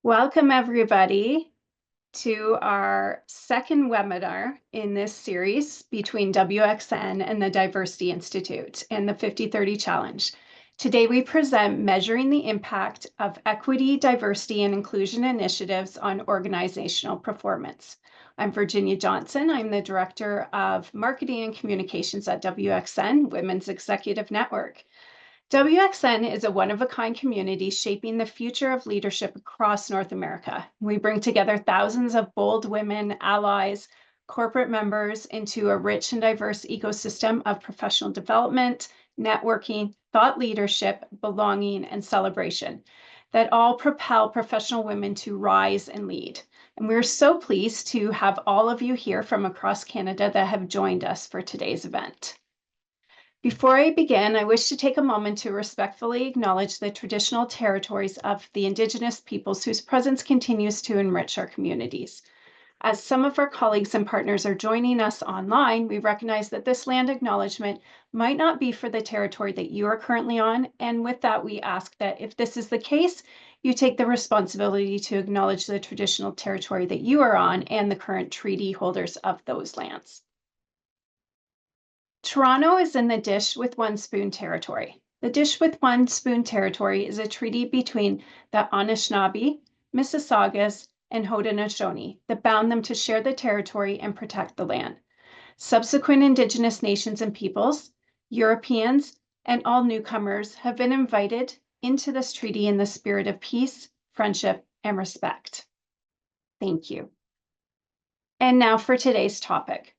Welcome, everybody, to our second webinar in this series between WXN and the Diversity Institute and the 50/30 Challenge. Today, we present measuring the impact of equity, diversity, and inclusion initiatives on organizational performance. I'm Virginia Johnson. I'm the Director of Marketing and Communications at WXN, Women's Executive Network. WXN is a one-of-a-kind community shaping the future of leadership across North America. We bring together thousands of bold women, allies, corporate members into a rich and diverse ecosystem of professional development, networking, thought leadership, belonging, and celebration that all propel professional women to rise and lead. And we're so pleased to have all of you here from across Canada that have joined us for today's event. Before I begin, I wish to take a moment to respectfully acknowledge the traditional territories of the Indigenous peoples whose presence continues to enrich our communities. As some of our colleagues and partners are joining us online, we recognize that this land acknowledgement might not be for the territory that you are currently on, and with that, we ask that if this is the case, you take the responsibility to acknowledge the traditional territory that you are on and the current treaty holders of those lands. Toronto is in the Dish with One Spoon territory. The Dish with One Spoon territory is a treaty between the Anishinaabe, Mississaugas, and Haudenosaunee that bound them to share the territory and protect the land. Subsequent Indigenous nations and peoples, Europeans, and all newcomers have been invited into this treaty in the spirit of peace, friendship, and respect. Thank you. And now for today's topic.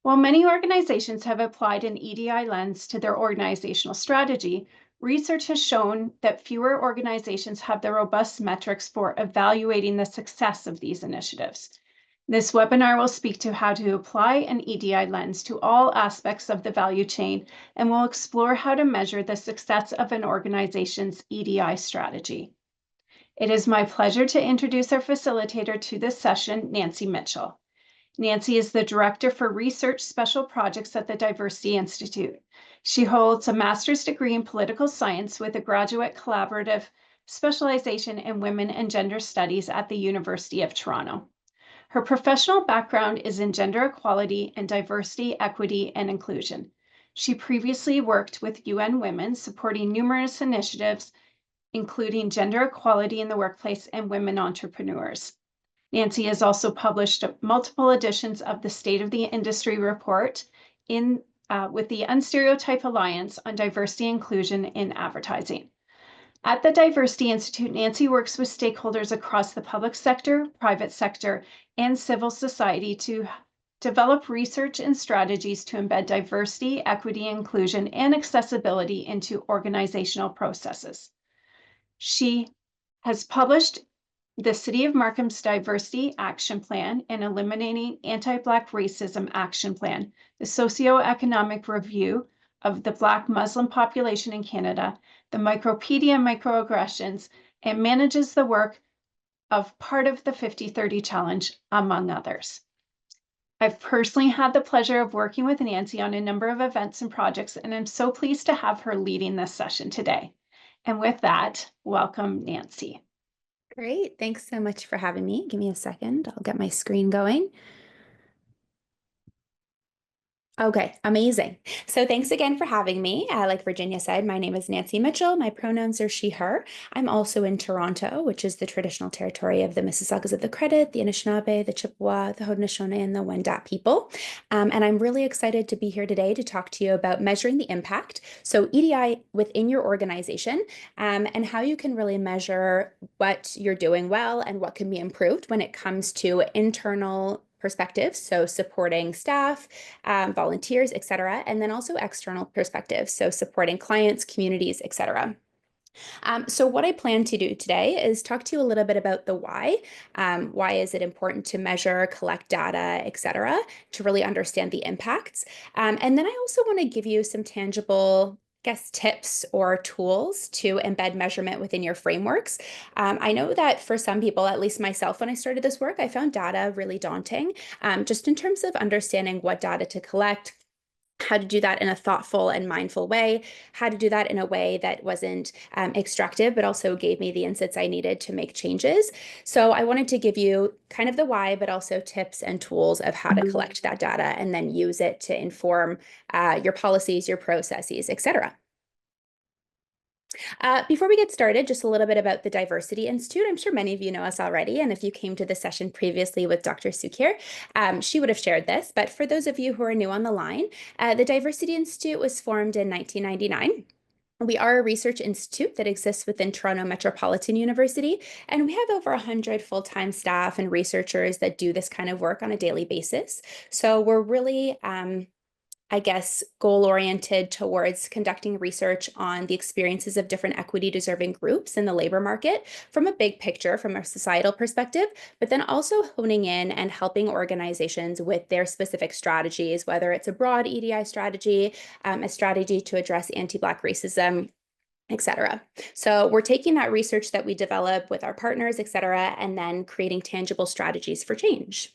While many organizations have applied an EDI lens to their organizational strategy, research has shown that fewer organizations have the robust metrics for evaluating the success of these initiatives. This webinar will speak to how to apply an EDI lens to all aspects of the value chain and will explore how to measure the success of an organization's EDI strategy. It is my pleasure to introduce our facilitator to this session, Nancy Mitchell. Nancy is the Director for Research Special Projects at the Diversity Institute. She holds a master's degree in political science with a graduate collaborative specialization in women and gender studies at the University of Toronto. Her professional background is in gender equality and diversity, equity, and inclusion. She previously worked with UN Women, supporting numerous initiatives, including gender equality in the workplace and women entrepreneurs. Nancy has also published multiple editions of the State of the Industry report with the Unstereotype Alliance on Diversity and Inclusion in Advertising. At the Diversity Institute, Nancy works with stakeholders across the public sector, private sector, and civil society to develop research and strategies to embed diversity, equity, inclusion, and accessibility into organizational processes. She has published the City of Markham's Diversity Action Plan and Eliminating Anti-Black Racism Action Plan, the Socioeconomic Review of the Black Muslim Population in Canada, the Micropedia Microaggressions, and manages the work of part of the 50/30 Challenge, among others. I've personally had the pleasure of working with Nancy on a number of events and projects, and I'm so pleased to have her leading this session today. And with that, welcome, Nancy. Great. Thanks so much for having me. Give me a second. I'll get my screen going. Okay, amazing. So thanks again for having me. Like Virginia said, my name is Nancy Mitchell. My pronouns are she, her. I'm also in Toronto, which is the traditional territory of the Mississaugas of the Credit, the Anishinaabe, the Chippewa, the Haudenosaunee, and the Wendat people. And I'm really excited to be here today to talk to you about measuring the impact. So EDI within your organization and how you can really measure what you're doing well and what can be improved when it comes to internal perspectives, so supporting staff, volunteers, et cetera, and then also external perspectives, so supporting clients, communities, et cetera. So what I plan to do today is talk to you a little bit about the why. Why is it important to measure, collect data, et cetera, to really understand the impacts? And then I also want to give you some tangible tips or tools to embed measurement within your frameworks. I know that for some people, at least myself, when I started this work, I found data really daunting, just in terms of understanding what data to collect, how to do that in a thoughtful and mindful way, how to do that in a way that wasn't extractive, but also gave me the insights I needed to make changes. So I wanted to give you kind of the why, but also tips and tools of how to collect that data and then use it to inform your policies, your processes, et cetera. Before we get started, just a little bit about the Diversity Institute. I'm sure many of you know us already, and if you came to the session previously with Dr. Sukir, she would have shared this. But for those of you who are new on the line, the Diversity Institute was formed in 1999. We are a research institute that exists within Toronto Metropolitan University, and we have over 100 full-time staff and researchers that do this kind of work on a daily basis. So we're really I guess, goal-oriented towards conducting research on the experiences of different equity-deserving groups in the labor market from a big picture, from a societal perspective, but then also honing in and helping organizations with their specific strategies, whether it's a broad EDI strategy, a strategy to address anti-Black racism, et cetera. So we're taking that research that we develop with our partners, et cetera, and then creating tangible strategies for change.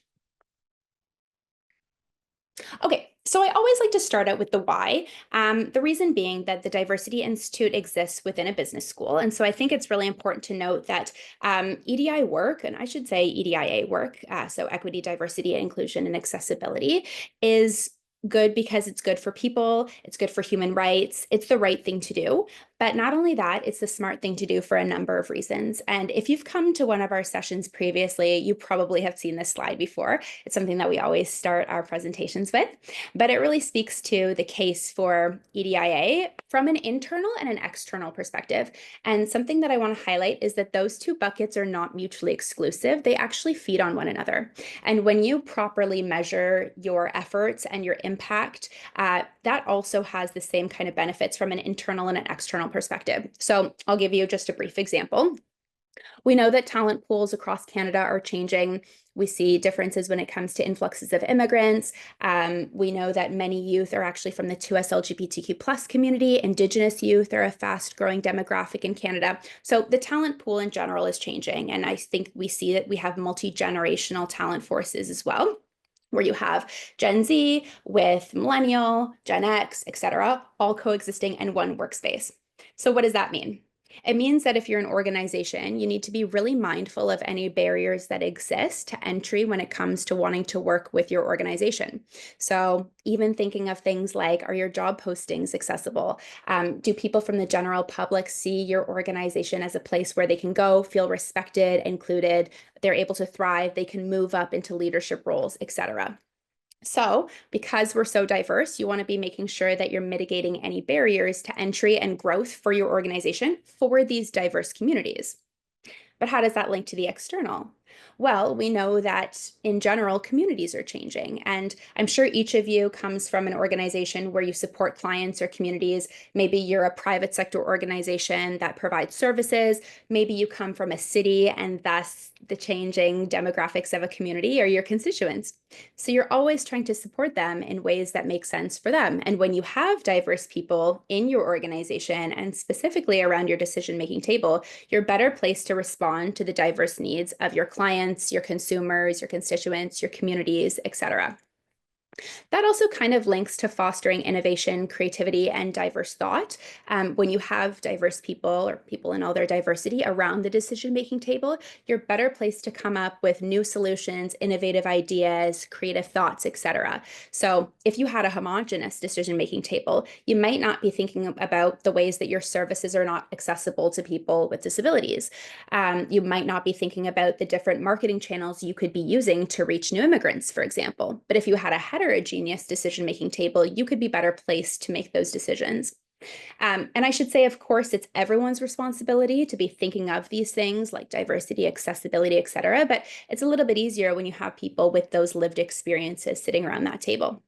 Okay, so I always like to start out with the why. The reason being that the Diversity Institute exists within a business school. And so I think it's really important to note that EDI work, and I should say EDIA work, so equity, diversity, inclusion, and accessibility, is good because it's good for people, it's good for human rights, it's the right thing to do. But not only that, it's the smart thing to do for a number of reasons. And if you've come to one of our sessions previously, you probably have seen this slide before. It's something that we always start our presentations with, but it really speaks to the case for EDIA from an internal and an external perspective. And something that I want to highlight is that those two buckets are not mutually exclusive. They actually feed on one another. And when you properly measure your efforts and your impact, that also has the same kind of benefits from an internal and an external perspective. So I'll give you just a brief example. We know that talent pools across Canada are changing. We see differences when it comes to influxes of immigrants. We know that many youth are actually from the 2S LGBTQ plus community. Indigenous youth are a fast growing demographic in Canada. So the talent pool in general is changing. And I think we see that we have multi-generational talent forces as well, where you have Gen Z with Millennial, Gen X, et cetera, all coexisting in one workspace. So what does that mean? It means that if you're an organization, you need to be really mindful of any barriers that exist to entry when it comes to wanting to work with your organization. So even thinking of things like, are your job postings accessible? Do people from the general public see your organization as a place where they can go, feel respected, included, they're able to thrive, they can move up into leadership roles, et cetera. So because we're so diverse, you want to be making sure that you're mitigating any barriers to entry and growth for your organization for these diverse communities. But how does that link to the external? Well, we know that in general, communities are changing. And I'm sure each of you comes from an organization where you support clients or communities. Maybe you're a private sector organization that provides services. Maybe you come from a city and thus the changing demographics of a community or your constituents. So you're always trying to support them in ways that make sense for them. And when you have diverse people in your organization and specifically around your decision-making table, you're better placed to respond to the diverse needs of your clients, your consumers, your constituents, your communities, et cetera. That also kind of links to fostering innovation, creativity, and diverse thought. When you have diverse people or people in all their diversity around the decision-making table, you're better placed to come up with new solutions, innovative ideas, creative thoughts, etc. So if you had a homogenous decision-making table, you might not be thinking about the ways that your services are not accessible to people with disabilities. You might not be thinking about the different marketing channels you could be using to reach new immigrants, for example. But if you had a heterogeneous decision-making table, you could be better placed to make those decisions. And I should say, of course, it's everyone's responsibility to be thinking of these things like diversity, accessibility, et cetera, but it's a little bit easier when you have people with those lived experiences sitting around that table.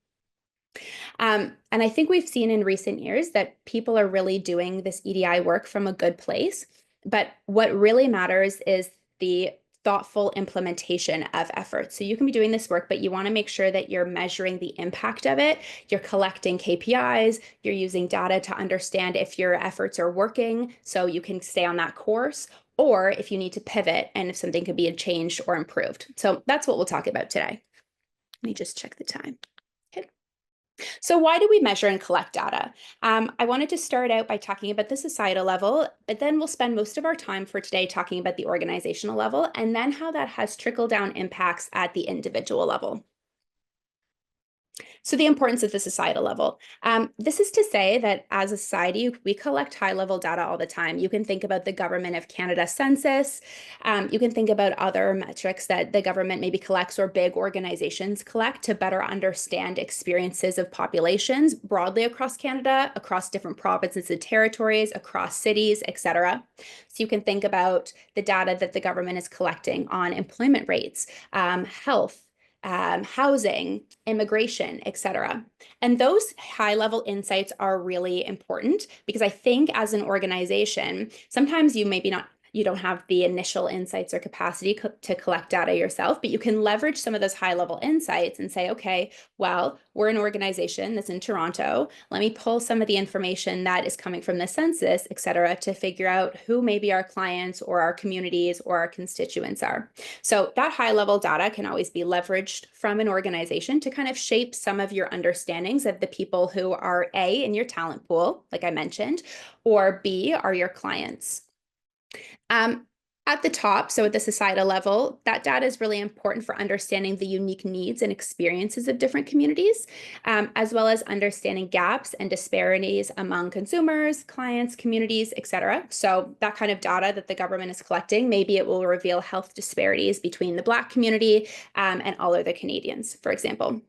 And I think we've seen in recent years that people are really doing this EDI work from a good place. But what really matters is the thoughtful implementation of efforts. So you can be doing this work, but you want to make sure that you're measuring the impact of it. You're collecting KPIs, you're using data to understand if your efforts are working so you can stay on that course, or if you need to pivot and if something could be changed or improved. So that's what we'll talk about today. Let me just check the time. Okay. So why do we measure and collect data? I wanted to start out by talking about the societal level, but then we'll spend most of our time for today talking about the organizational level and then how that has trickle-down impacts at the individual level. So the importance of the societal level. This is to say that as a society, we collect high-level data all the time. You can think about the Government of Canada census. You can think about other metrics that the government maybe collects or big organizations collect to better understand experiences of populations broadly across Canada, across different provinces and territories, across cities, etc. So you can think about the data that the government is collecting on employment rates, health, housing, immigration, etc. And those high level insights are really important because I think as an organization, sometimes you don't have the initial insights or capacity to collect data yourself, but you can leverage some of those high level insights and say, okay, well, we're an organization that's in Toronto. Let me pull some of the information that is coming from the census, et cetera, to figure out who maybe our clients or our communities or our constituents are. So that high level data can always be leveraged from an organization to kind of shape some of your understandings of the people who are A, in your talent pool, like I mentioned, or B, are your clients. At the top, so at the societal level, that data is really important for understanding the unique needs and experiences of different communities, as well as understanding gaps and disparities among consumers, clients, communities, et cetera. So that kind of data that the government is collecting, maybe it will reveal health disparities between the Black community and all other Canadians, for example.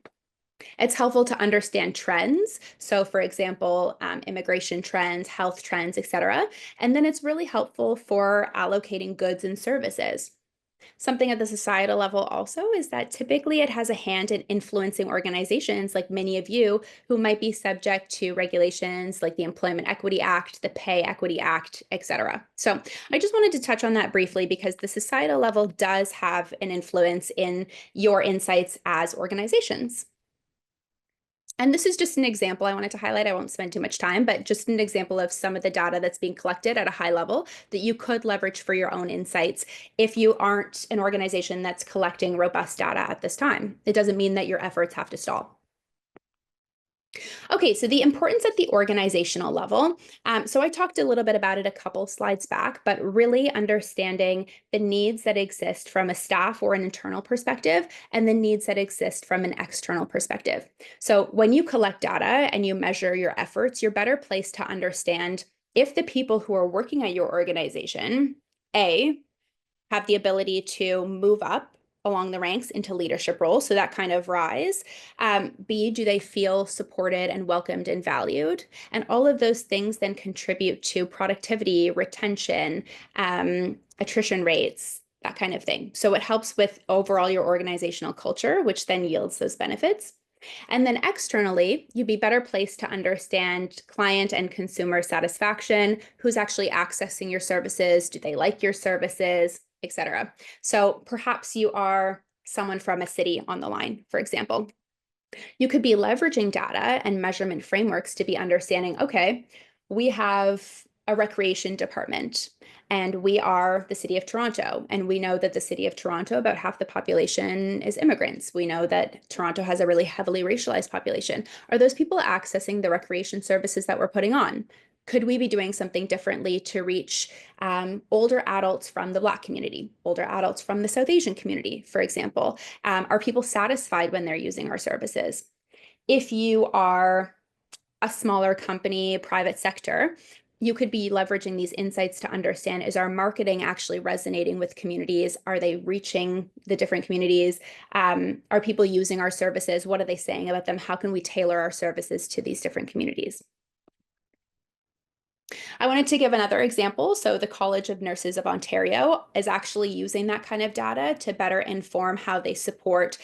It's helpful to understand trends. So for example, immigration trends, health trends, et cetera. And then it's really helpful for allocating goods and services. Something at the societal level also is that typically it has a hand in influencing organizations like many of you who might be subject to regulations like the Employment Equity Act, the Pay Equity Act, et cetera. So I just wanted to touch on that briefly because the societal level does have an influence in your insights as organizations. And this is just an example I wanted to highlight. I won't spend too much time, but just an example of some of the data that's being collected at a high level that you could leverage for your own insights if you aren't an organization that's collecting robust data at this time. It doesn't mean that your efforts have to stall. Okay, so the importance at the organizational level. So I talked a little bit about it a couple slides back, but really understanding the needs that exist from a staff or an internal perspective and the needs that exist from an external perspective. So when you collect data and you measure your efforts, you're better placed to understand if the people who are working at your organization, A, have the ability to move up along the ranks into leadership roles, so that kind of rise. B, do they feel supported and welcomed and valued? And all of those things then contribute to productivity, retention, attrition rates, that kind of thing. So it helps with overall your organizational culture, which then yields those benefits. And then externally, you'd be better placed to understand client and consumer satisfaction, who's actually accessing your services, do they like your services, etc. So perhaps you are someone from a city on the line, for example. You could be leveraging data and measurement frameworks to be understanding, okay, we have a recreation department and we are the city of Toronto. And we know that the city of Toronto, about half the population is immigrants. We know that Toronto has a really heavily racialized population. Are those people accessing the recreation services that we're putting on? Could we be doing something differently to reach older adults from the Black community, older adults from the South Asian community, for example? Are people satisfied when they're using our services? If you are a smaller company, private sector, you could be leveraging these insights to understand, is our marketing actually resonating with communities? Are they reaching the different communities? Are people using our services? What are they saying about them? How can we tailor our services to these different communities? I wanted to give another example. So the College of Nurses of Ontario is actually using that kind of data to better inform how they support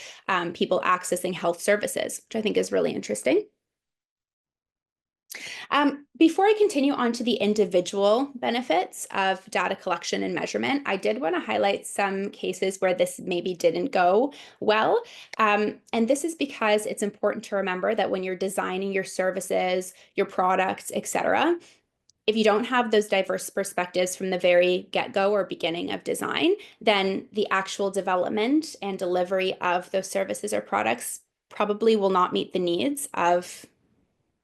people accessing health services, which I think is really interesting. Before I continue on to the individual benefits of data collection and measurement, I did want to highlight some cases where this maybe didn't go well. And this is because it's important to remember that when you're designing your services, your products, etc., if you don't have those diverse perspectives from the very get-go or beginning of design, then the actual development and delivery of those services or products probably will not meet the needs of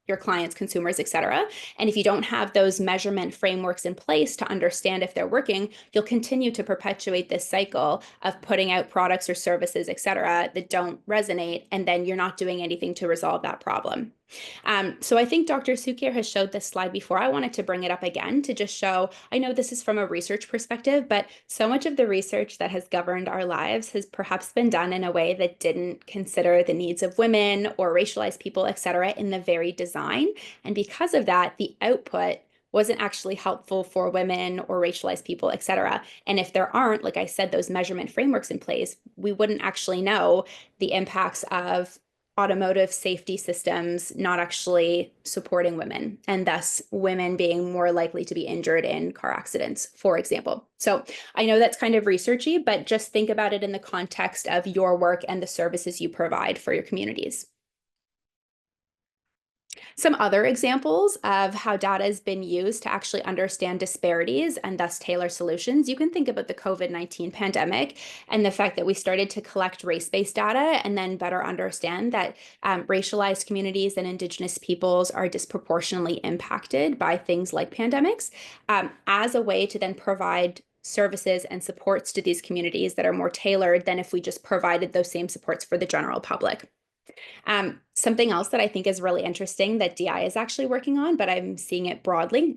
your clients, consumers, et cetera. And if you don't have those measurement frameworks in place to understand if they're working, you'll continue to perpetuate this cycle of putting out products or services, et cetera, that don't resonate. And then you're not doing anything to resolve that problem. So I think Dr. Sukier has showed this slide before. I wanted to bring it up again to just show, I know this is from a research perspective, but so much of the research that has governed our lives has perhaps been done in a way that didn't consider the needs of women or racialized people, et cetera, in the very design. And because of that, the output wasn't actually helpful for women or racialized people, et cetera. And if there aren't, like I said, those measurement frameworks in place, we wouldn't actually know the impacts of automotive safety systems not actually supporting women, and thus women being more likely to be injured in car accidents, for example. So I know that's kind of researchy, but just think about it in the context of your work and the services you provide for your communities. Some other examples of how data has been used to actually understand disparities and thus tailor solutions. You can think about the COVID-19 pandemic and the fact that we started to collect race-based data and then better understand that racialized communities and Indigenous peoples are disproportionately impacted by things like pandemics, as a way to then provide services and supports to these communities that are more tailored than if we just provided those same supports for the general public. Something else that I think is really interesting that DI is actually working on, but I'm seeing it broadly,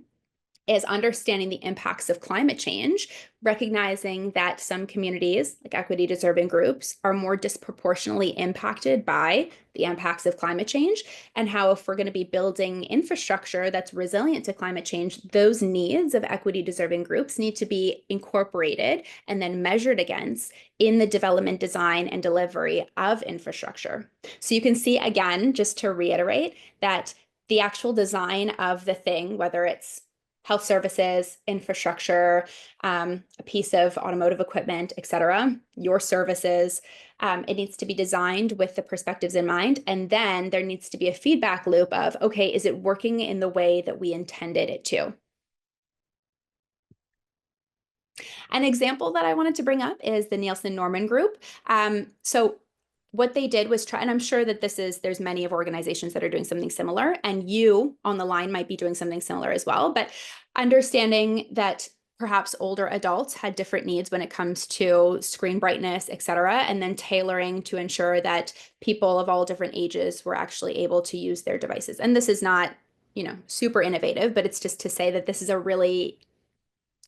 is understanding the impacts of climate change, recognizing that some communities, like equity deserving groups, are more disproportionately impacted by the impacts of climate change, and how if we're going to be building infrastructure that's resilient to climate change, those needs of equity deserving groups need to be incorporated and then measured against in the development, design, and delivery of infrastructure. So you can see, again, just to reiterate, that the actual design of the thing, whether it's health services, infrastructure, a piece of automotive equipment, et cetera, your services, it needs to be designed with the perspectives in mind. And then there needs to be a feedback loop of, okay, is it working in the way that we intended it to? An example that I wanted to bring up is the Nielsen Norman Group. So what they did was try, and I'm sure that there's many of organizations that are doing something similar, and you on the line might be doing something similar as well, but understanding that perhaps older adults had different needs when it comes to screen brightness, et cetera, and then tailoring to ensure that people of all different ages were actually able to use their devices. And this is not, super innovative, but it's just to say that this is a really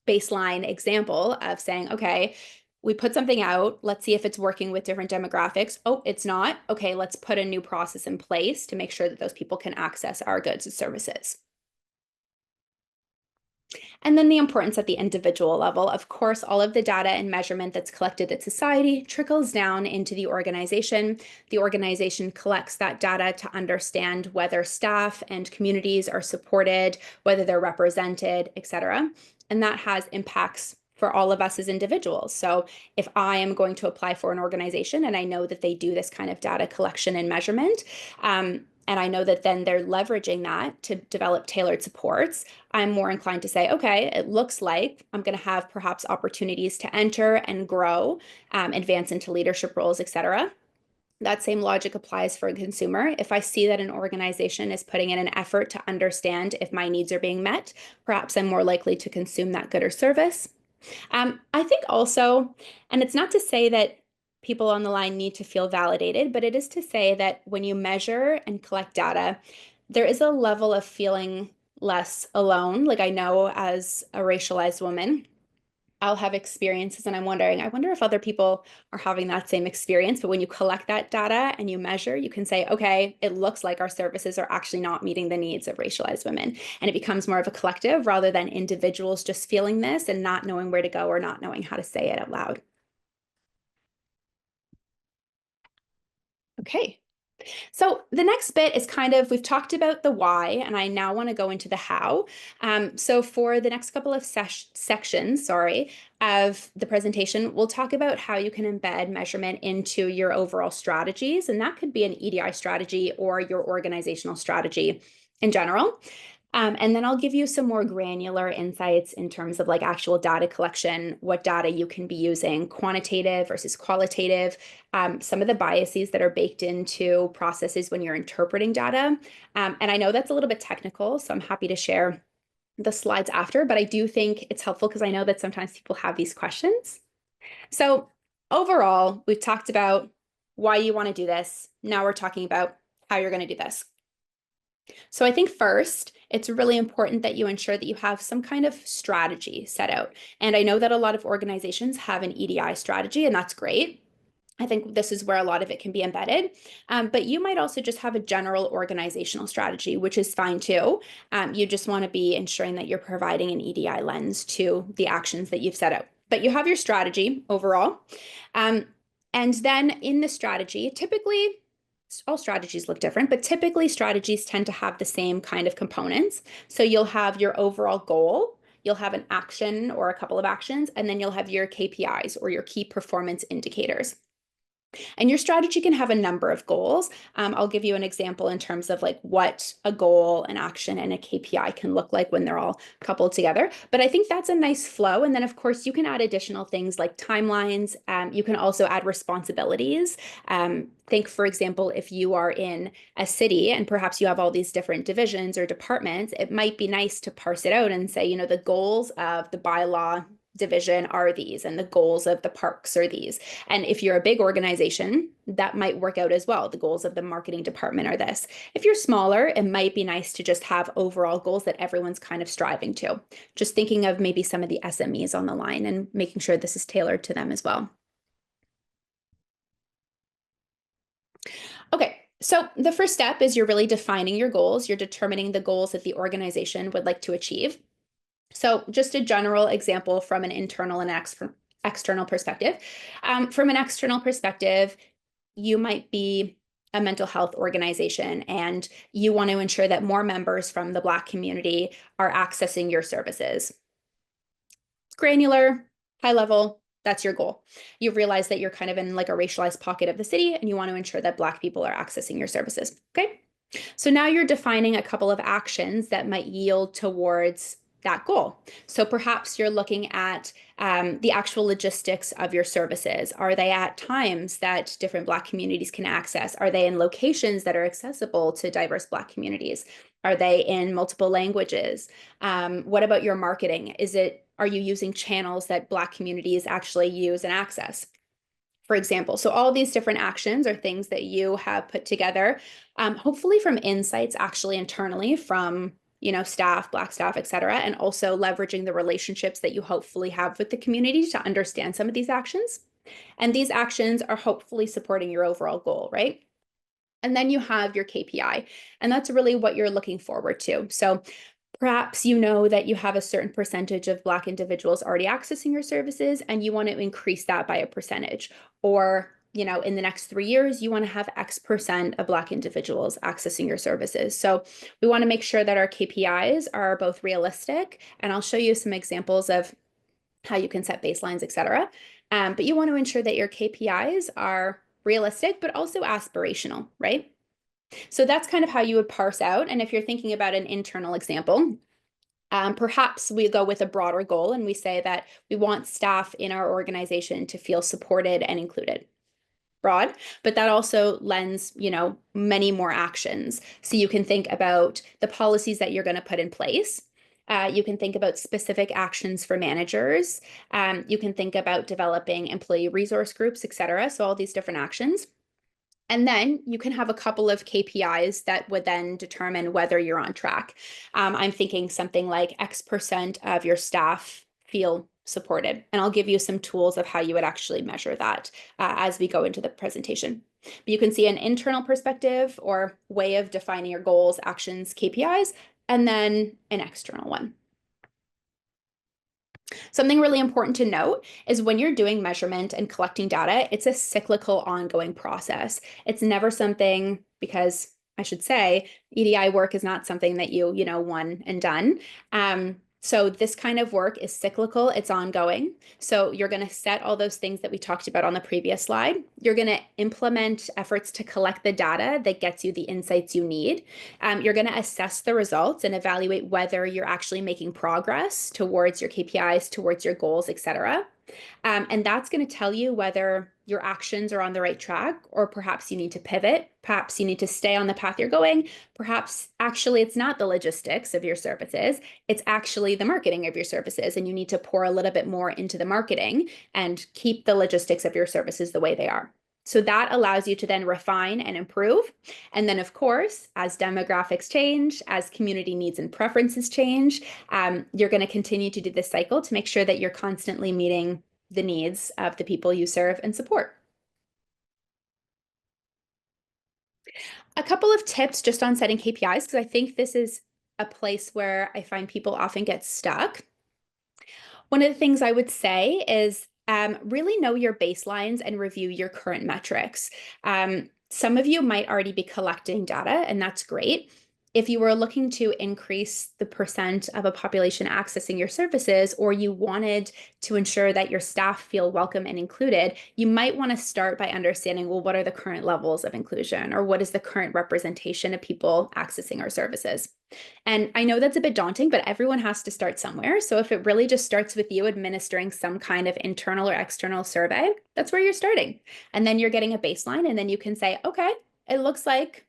baseline example of saying, okay, we put something out, let's see if it's working with different demographics. Oh, it's not. Okay, let's put a new process in place to make sure that those people can access our goods and services. And then the importance at the individual level. Of course, all of the data and measurement that's collected at society trickles down into the organization. The organization collects that data to understand whether staff and communities are supported, whether they're represented, et cetera. And that has impacts for all of us as individuals. So if I am going to apply for an organization and I know that they do this kind of data collection and measurement, and I know that then they're leveraging that to develop tailored supports, I'm more inclined to say, okay, it looks like I'm going to have perhaps opportunities to enter and grow, advance into leadership roles, et cetera. That same logic applies for a consumer. If I see that an organization is putting in an effort to understand if my needs are being met, perhaps I'm more likely to consume that good or service. I think also, and it's not to say that people on the line need to feel validated, but it is to say that when you measure and collect data, there is a level of feeling less alone. Like I know as a racialized woman, I'll have experiences and I wonder if other people are having that same experience. But when you collect that data and you measure, you can say, okay, it looks like our services are actually not meeting the needs of racialized women. And it becomes more of a collective rather than individuals just feeling this and not knowing where to go or not knowing how to say it out loud. Okay. So the next bit is we've talked about the why, and I now want to go into the how. So for the next couple of sections, of the presentation, we'll talk about how you can embed measurement into your overall strategies, and that could be an EDI strategy or your organizational strategy in general. And then I'll give you some more granular insights in terms of like actual data collection, what data you can be using, quantitative versus qualitative, some of the biases that are baked into processes when you're interpreting data. And I know that's a little bit technical, so I'm happy to share the slides after, but I do think it's helpful because I know that sometimes people have these questions. So overall, we've talked about why you want to do this. Now we're talking about how you're going to do this. So I think first, it's really important that you ensure that you have some kind of strategy set out. And I know that a lot of organizations have an EDI strategy, and that's great. I think this is where a lot of it can be embedded. But you might also just have a general organizational strategy, which is fine too. You just want to be ensuring that you're providing an EDI lens to the actions that you've set out. But you have your strategy overall. And then in the strategy, typically, all strategies look different, but typically strategies tend to have the same kind of components. So you'll have your overall goal, you'll have an action or a couple of actions, and then you'll have your KPIs or your key performance indicators. And your strategy can have a number of goals. I'll give you an example in terms of like what a goal, an action, and a KPI can look like when they're all coupled together. But I think that's a nice flow. And then, of course, you can add additional things like timelines. You can also add responsibilities. Think, for example, if you are in a city and perhaps you have all these different divisions or departments, it might be nice to parse it out and say, you know, the goals of the bylaw division are these, and the goals of the parks are these. And if you're a big organization, that might work out as well. The goals of the marketing department are this. If you're smaller, it might be nice to just have overall goals that everyone's kind of striving to. Just thinking of maybe some of the SMEs on the line and making sure this is tailored to them as well. Okay, so the first step is you're really defining your goals. You're determining the goals that the organization would like to achieve. So just a general example from an internal and external perspective. From an external perspective, you might be a mental health organization and you want to ensure that more members from the Black community are accessing your services. Granular, high level, that's your goal. You realize that you're kind of in like a racialized pocket of the city and you want to ensure that Black people are accessing your services. Okay. So now you're defining a couple of actions that might yield towards that goal. So perhaps you're looking at the actual logistics of your services. Are they at times that different Black communities can access? Are they in locations that are accessible to diverse Black communities? Are they in multiple languages? What about your marketing? Are you using channels that Black communities actually use and access? For example. So all these different actions are things that you have put together, hopefully from insights actually internally from, you know, staff, Black staff, et cetera, and also leveraging the relationships that you hopefully have with the community to understand some of these actions. And these actions are hopefully supporting your overall goal, right? And then you have your KPI, and that's really what you're looking forward to. So perhaps you know that you have a certain percentage of Black individuals already accessing your services and you want to increase that by a percentage. Or, you know, in the next 3 years, you want to have X% of Black individuals accessing your services. So we want to make sure that our KPIs are both realistic. And I'll show you some examples of how you can set baselines, et cetera. But you want to ensure that your KPIs are realistic, but also aspirational, right? So that's kind of how you would parse out. And if you're thinking about an internal example, perhaps we go with a broader goal and we say that we want staff in our organization to feel supported and included. Broad, but that also lends, you know, many more actions. So you can think about the policies that you're going to put in place. You can think about specific actions for managers. You can think about developing employee resource groups, et cetera. So all these different actions. And then you can have a couple of KPIs that would then determine whether you're on track. I'm thinking something like X% of your staff feel supported. And I'll give you some tools of how you would actually measure that as we go into the presentation. But you can see an internal perspective or way of defining your goals, actions, KPIs, and then an external one. Something really important to note is when you're doing measurement and collecting data, it's a cyclical, ongoing process. It's never something, because I should say, EDI work is not something that you know, one and done. So this kind of work is cyclical, it's ongoing. So you're going to set all those things that we talked about on the previous slide. You're going to implement efforts to collect the data that gets you the insights you need. You're going to assess the results and evaluate whether you're actually making progress towards your KPIs, towards your goals, etc. And that's going to tell you whether your actions are on the right track, or perhaps you need to pivot. Perhaps you need to stay on the path you're going. Perhaps actually it's not the logistics of your services, it's actually the marketing of your services. And you need to pour a little bit more into the marketing and keep the logistics of your services the way they are. So that allows you to then refine and improve. And then, of course, as demographics change, as community needs and preferences change, you're going to continue to do this cycle to make sure that you're constantly meeting the needs of the people you serve and support. A couple of tips just on setting KPIs, because I think this is a place where I find people often get stuck. One of the things I would say is really know your baselines and review your current metrics. Some of you might already be collecting data, and that's great. If you were looking to increase the percent of a population accessing your services, or you wanted to ensure that your staff feel welcome and included, you might want to start by understanding, well, what are the current levels of inclusion, or what is the current representation of people accessing our services? And I know that's a bit daunting, but everyone has to start somewhere. So if it really just starts with you administering some kind of internal or external survey, that's where you're starting. And then you're getting a baseline, and then you can say, okay, it looks like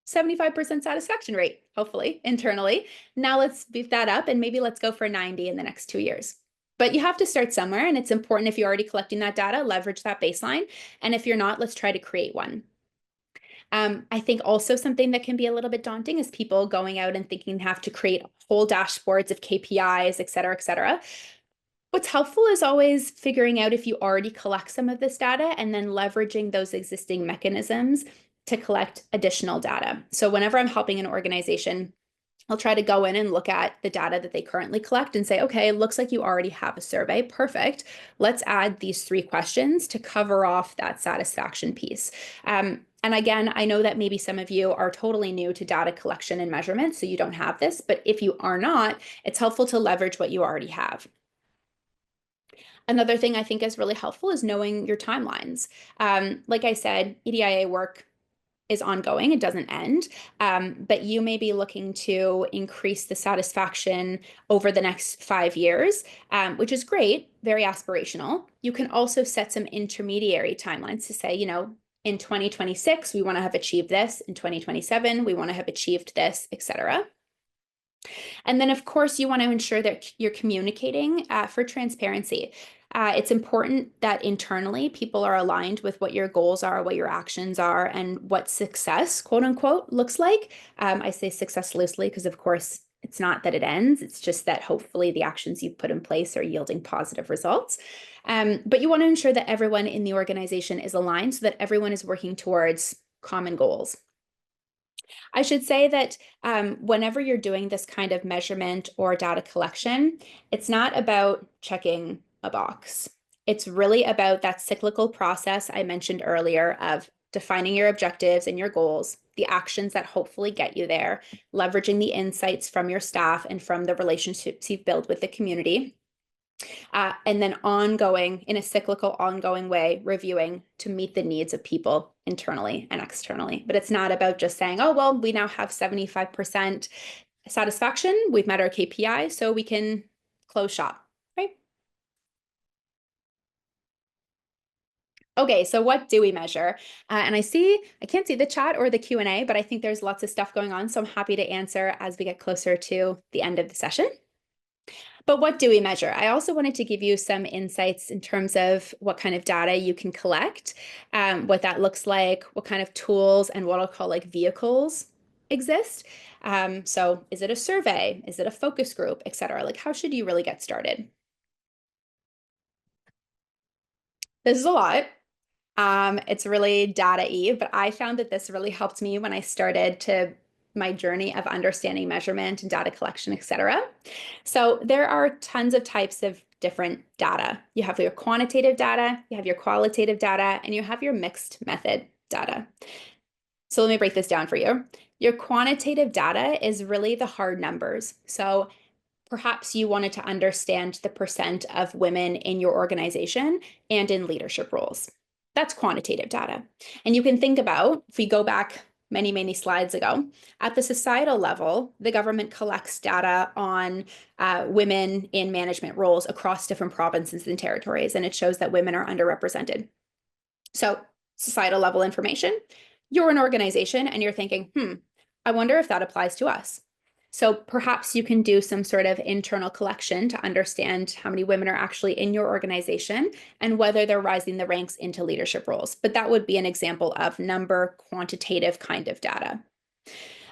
75% satisfaction rate, hopefully, internally. Now let's beef that up, and maybe let's go for 90 in the next 2 years. But you have to start somewhere, and it's important, if you're already collecting that data, leverage that baseline. And if you're not, let's try to create one. I think also something that can be a little bit daunting is people going out and thinking they have to create whole dashboards of KPIs, et cetera, et cetera. What's helpful is always figuring out if you already collect some of this data and then leveraging those existing mechanisms to collect additional data. So whenever I'm helping an organization, I'll try to go in and look at the data that they currently collect and say, okay, it looks like you already have a survey. Perfect. Let's add these 3 questions to cover off that satisfaction piece. And again, I know that maybe some of you are totally new to data collection and measurement, so you don't have this, but if you are not, it's helpful to leverage what you already have. Another thing I think is really helpful is knowing your timelines. Like I said, EDIA work is ongoing, it doesn't end, but you may be looking to increase the satisfaction over the next 5 years, which is great, very aspirational. You can also set some intermediary timelines to say, in 2026, we want to have achieved this. In 2027, we want to have achieved this, etc. And then, of course, you want to ensure that you're communicating for transparency. It's important that internally people are aligned with what your goals are, what your actions are, and what success, quote unquote, looks like. I say success loosely because, of course, it's not that it ends. It's just that hopefully the actions you've put in place are yielding positive results. But you want to ensure that everyone in the organization is aligned so that everyone is working towards common goals. I should say that whenever you're doing this kind of measurement or data collection, it's not about checking a box. It's really about that cyclical process I mentioned earlier of defining your objectives and your goals, the actions that hopefully get you there, leveraging the insights from your staff and from the relationships you've built with the community. And then ongoing, in a cyclical, ongoing way, reviewing to meet the needs of people internally and externally. But it's not about just saying, oh, well, we now have 75% satisfaction. We've met our KPI, so we can close shop, right? Okay, so what do we measure? And I can't see the chat or the Q&A, but I think there's lots of stuff going on, so I'm happy to answer as we get closer to the end of the session. But what do we measure? I also wanted to give you some insights in terms of what kind of data you can collect, what that looks like, what kind of tools and what I'll call like vehicles exist. So is it a survey? Is it a focus group, et cetera? Like how should you really get started? This is a lot. It's really data-y, but I found that this really helped me when I started to my journey of understanding measurement and data collection, et cetera. So there are tons of types of different data. You have your quantitative data, you have your qualitative data, and you have your mixed method data. So let me break this down for you. Your quantitative data is really the hard numbers. So perhaps you wanted to understand the percent of women in your organization and in leadership roles. That's quantitative data. And you can think about, if we go back many, many slides ago, at the societal level, the government collects data on women in management roles across different provinces and territories, and it shows that women are underrepresented. So societal level information, you're an organization and you're thinking, I wonder if that applies to us. So perhaps you can do some sort of internal collection to understand how many women are actually in your organization and whether they're rising the ranks into leadership roles. But that would be an example of number quantitative kind of data.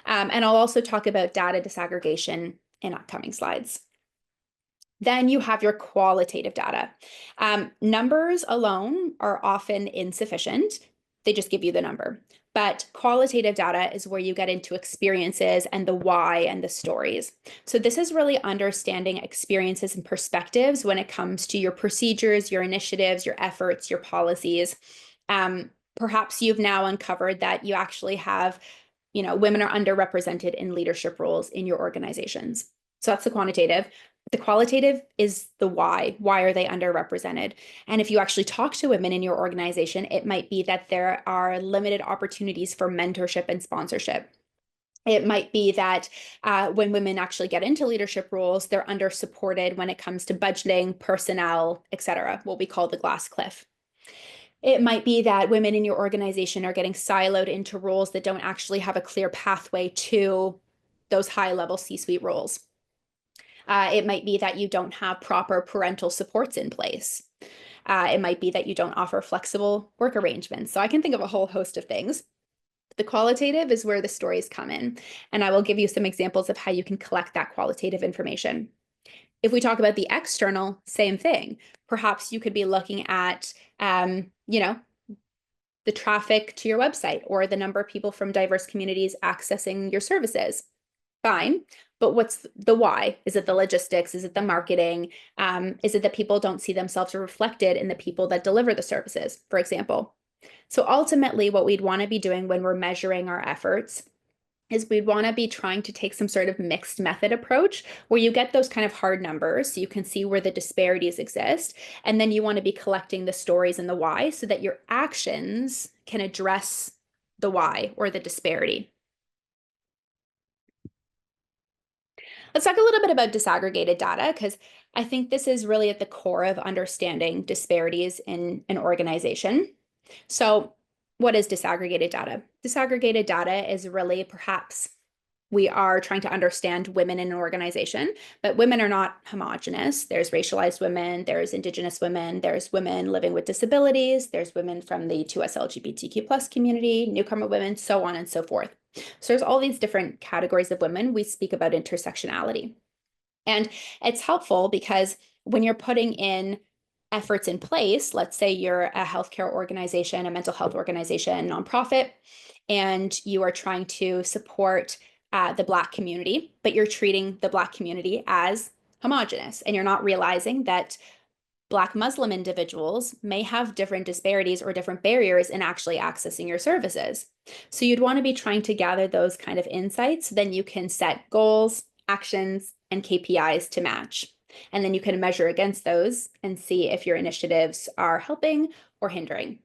And I'll also talk about data disaggregation in upcoming slides. Then you have your qualitative data. Numbers alone are often insufficient. They just give you the number. But qualitative data is where you get into experiences and the why and the stories. So this is really understanding experiences and perspectives when it comes to your procedures, your initiatives, your efforts, your policies. Perhaps you've now uncovered that you actually have, women are underrepresented in leadership roles in your organizations. So that's the quantitative. The qualitative is the why. Why are they underrepresented? And if you actually talk to women in your organization, it might be that there are limited opportunities for mentorship and sponsorship. It might be that when women actually get into leadership roles, they're under-supported when it comes to budgeting, personnel, et cetera, what we call the glass cliff. It might be that women in your organization are getting siloed into roles that don't actually have a clear pathway to those high-level C-suite roles. It might be that you don't have proper parental supports in place. It might be that you don't offer flexible work arrangements. So I can think of a whole host of things. The qualitative is where the stories come in, and I will give you some examples of how you can collect that qualitative information. If we talk about the external, same thing. Perhaps you could be looking at, the traffic to your website or the number of people from diverse communities accessing your services. Fine. But what's the why? Is it the logistics? Is it the marketing? Is it that people don't see themselves reflected in the people that deliver the services, for example? So ultimately, what we'd want to be doing when we're measuring our efforts is we'd want to be trying to take some sort of mixed method approach where you get those kind of hard numbers so you can see where the disparities exist. And then you want to be collecting the stories and the why so that your actions can address the why or the disparity. Let's talk a little bit about disaggregated data, because I think this is really at the core of understanding disparities in an organization. So what is disaggregated data? Disaggregated data is really perhaps we are trying to understand women in an organization, but women are not homogenous. There's racialized women, there's Indigenous women, there's women living with disabilities, there's women from the 2S LGBTQ plus community, newcomer women, so on and so forth. So there's all these different categories of women. We speak about intersectionality. And it's helpful because when you're putting in efforts in place, let's say you're a healthcare organization, a mental health organization, nonprofit, and you are trying to support the Black community, but you're treating the Black community as homogenous, and you're not realizing that Black Muslim individuals may have different disparities or different barriers in actually accessing your services. So you'd want to be trying to gather those kind of insights. Then you can set goals, actions, and KPIs to match. And then you can measure against those and see if your initiatives are helping or hindering.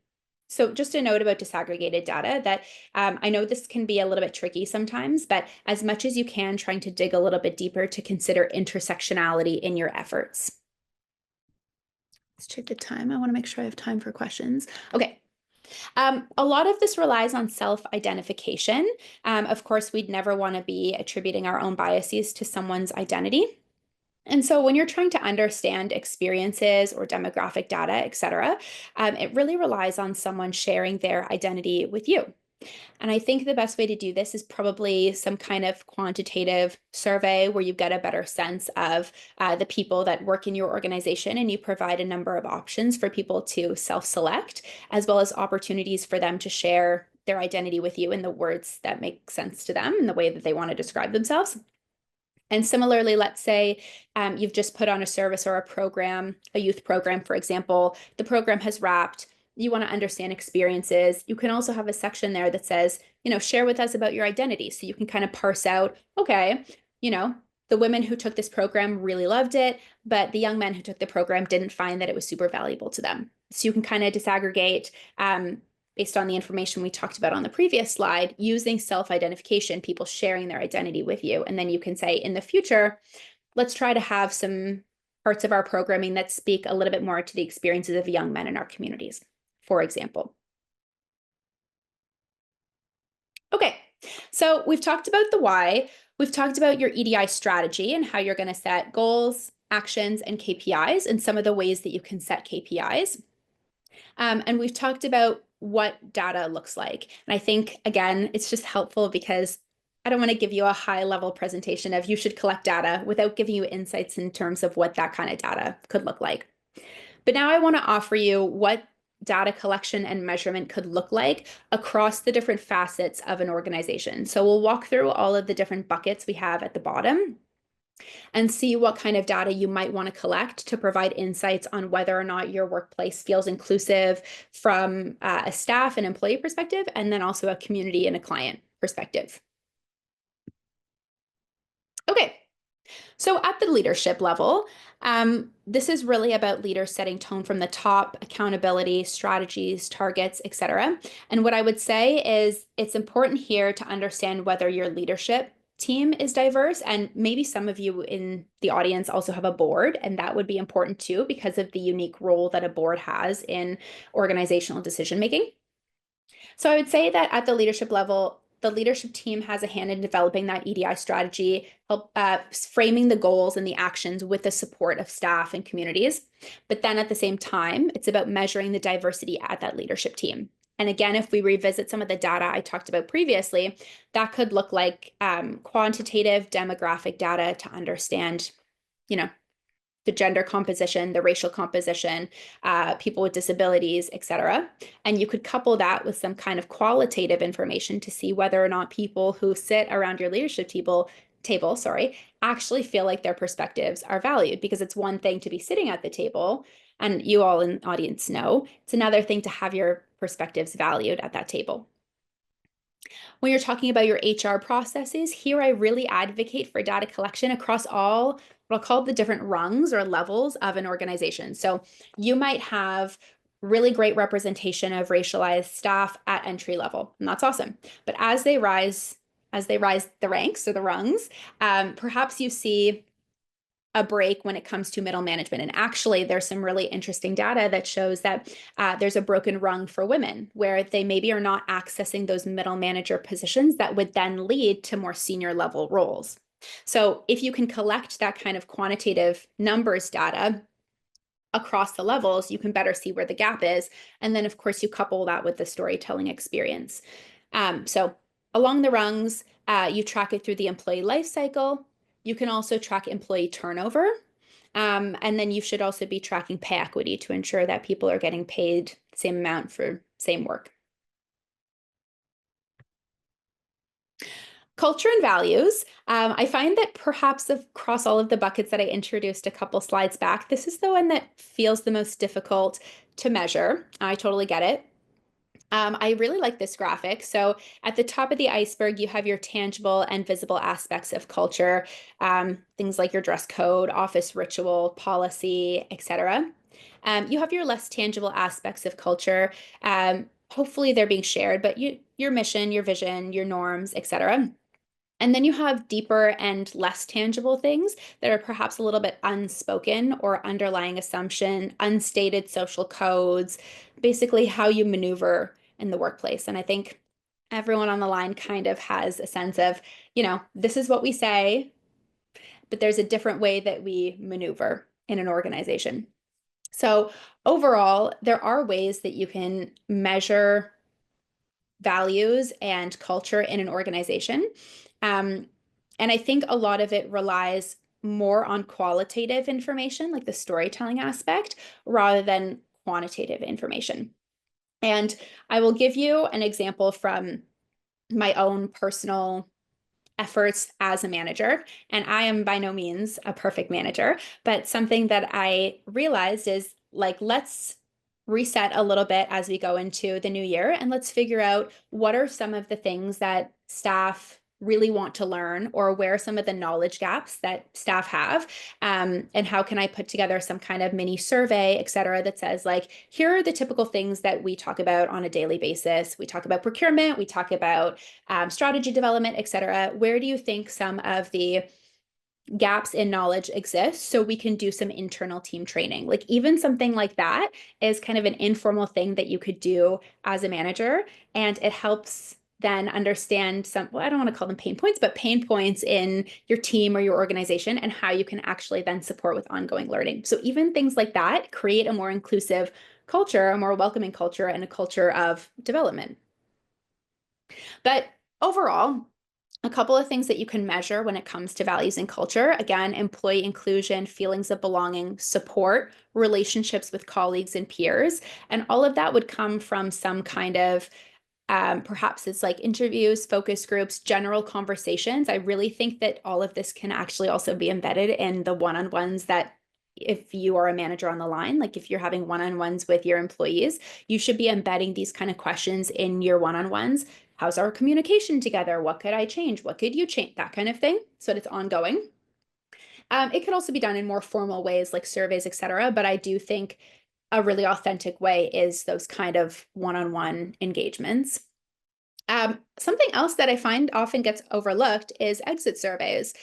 So just a note about disaggregated data that I know this can be a little bit tricky sometimes, but as much as you can, trying to dig a little bit deeper to consider intersectionality in your efforts. Let's check the time. I want to make sure I have time for questions. Okay. A lot of this relies on self-identification. Of course, we'd never want to be attributing our own biases to someone's identity. And so when you're trying to understand experiences or demographic data, et cetera, it really relies on someone sharing their identity with you. And I think the best way to do this is probably some kind of quantitative survey where you get a better sense of the people that work in your organization, and you provide a number of options for people to self-select, as well as opportunities for them to share their identity with you in the words that make sense to them in the way that they want to describe themselves. And similarly, let's say you've just put on a service or a program, a youth program, for example, the program has wrapped. You want to understand experiences. You can also have a section there that says, share with us about your identity. So you can kind of parse out, okay, the the women who took this program really loved it, but the young men who took the program didn't find that it was super valuable to them. So you can kind of disaggregate based on the information we talked about on the previous slide, using self-identification, people sharing their identity with you. And then you can say, in the future, let's try to have some parts of our programming that speak a little bit more to the experiences of young men in our communities, for example. Okay, so we've talked about the why. We've talked about your EDI strategy and how you're going to set goals, actions, and KPIs, and some of the ways that you can set KPIs. And we've talked about what data looks like. And I think, again, it's just helpful because I don't want to give you a high level presentation of you should collect data without giving you insights in terms of what that kind of data could look like. But now I want to offer you what data collection and measurement could look like across the different facets of an organization. So we'll walk through all of the different buckets we have at the bottom and see what kind of data you might want to collect to provide insights on whether or not your workplace feels inclusive from a staff and employee perspective, and then also a community and a client perspective. Okay, so at the leadership level, this is really about leaders setting tone from the top, accountability, strategies, targets, etc. And what I would say is it's important here to understand whether your leadership team is diverse, and maybe some of you in the audience also have a board, and that would be important too because of the unique role that a board has in organizational decision making. So I would say that at the leadership level, the leadership team has a hand in developing that EDI strategy, framing the goals and the actions with the support of staff and communities. But then at the same time, it's about measuring the diversity at that leadership team. And again, if we revisit some of the data I talked about previously, that could look like quantitative demographic data to understand, the gender composition, the racial composition, people with disabilities, etc. And you could couple that with some kind of qualitative information to see whether or not people who sit around your leadership table, actually feel like their perspectives are valued. Because it's one thing to be sitting at the table, and you all in the audience know, it's another thing to have your perspectives valued at that table. When you're talking about your HR processes, here I really advocate for data collection across all what I'll call the different rungs or levels of an organization. So you might have really great representation of racialized staff at entry level, and that's awesome. But as they rise the ranks or the rungs, perhaps you see a break when it comes to middle management. And actually, there's some really interesting data that shows that there's a broken rung for women where they maybe are not accessing those middle manager positions that would then lead to more senior level roles. So if you can collect that kind of quantitative numbers data across the levels, you can better see where the gap is. And then, of course, you couple that with the storytelling experience. So along the rungs, you track it through the employee life cycle. You can also track employee turnover. And then you should also be tracking pay equity to ensure that people are getting paid the same amount for same work. Culture and values. I find that perhaps across all of the buckets that I introduced a couple slides back, this is the one that feels the most difficult to measure. I totally get it. I really like this graphic. So at the top of the iceberg, you have your tangible and visible aspects of culture, things like your dress code, office ritual, policy, etc. You have your less tangible aspects of culture. Hopefully they're being shared, but your mission, your vision, your norms, etc. And then you have deeper and less tangible things that are perhaps a little bit unspoken or underlying assumption, unstated social codes, basically how you maneuver in the workplace. And I think everyone on the line kind of has a sense of, this is what we say, but there's a different way that we maneuver in an organization. So overall, there are ways that you can measure values and culture in an organization. And I think a lot of it relies more on qualitative information, like the storytelling aspect, rather than quantitative information. And I will give you an example from my own personal efforts as a manager. And I am by no means a perfect manager, but something that I realized is let's reset a little bit as we go into the new year and let's figure out what are some of the things that staff, really want to learn, or where are some of the knowledge gaps that staff have, and how can I put together some kind of mini survey, et cetera, that says like, here are the typical things that we talk about on a daily basis. We talk about procurement, we talk about strategy development, et cetera. Where do you think some of the gaps in knowledge exist, so we can do some internal team training? Like even something like that is kind of an informal thing that you could do as a manager, and it helps then understand some, well, I don't want to call them pain points, but pain points in your team or your organization, and how you can actually then support with ongoing learning. So even things like that create a more inclusive culture, a more welcoming culture, and a culture of development. But overall, a couple of things that you can measure when it comes to values and culture. Again, employee inclusion, feelings of belonging, support, relationships with colleagues and peers. And all of that would come from some kind of perhaps it's like interviews, focus groups, general conversations. I really think that all of this can actually also be embedded in the one-on-ones that, if you are a manager on the line, like if you're having one-on-ones with your employees, you should be embedding these kind of questions in your one-on-ones. How's our communication together? What could I change? What could you change? That kind of thing, so that it's ongoing. It can also be done in more formal ways like surveys, et cetera. But I do think a really authentic way is those kind of one-on-one engagements. Something else that I find often gets overlooked is exit surveys.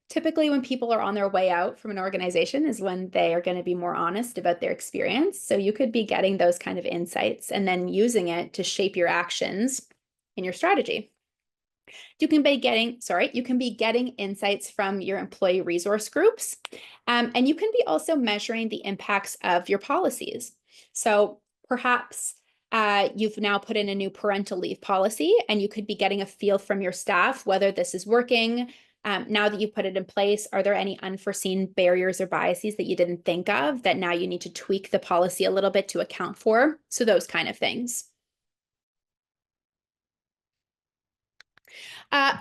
Typically, when people are on their way out from an organization is when they are going to be more honest about their experience. So you could be getting those kind of insights and then using it to shape your actions in your strategy. You can be getting insights from your employee resource groups, and you can be also measuring the impacts of your policies. So perhaps you've now put in a new parental leave policy, and you could be getting a feel from your staff whether this is working. Now that you've put it in place, are there any unforeseen barriers or biases that you didn't think of that now you need to tweak the policy a little bit to account for? So those kind of things.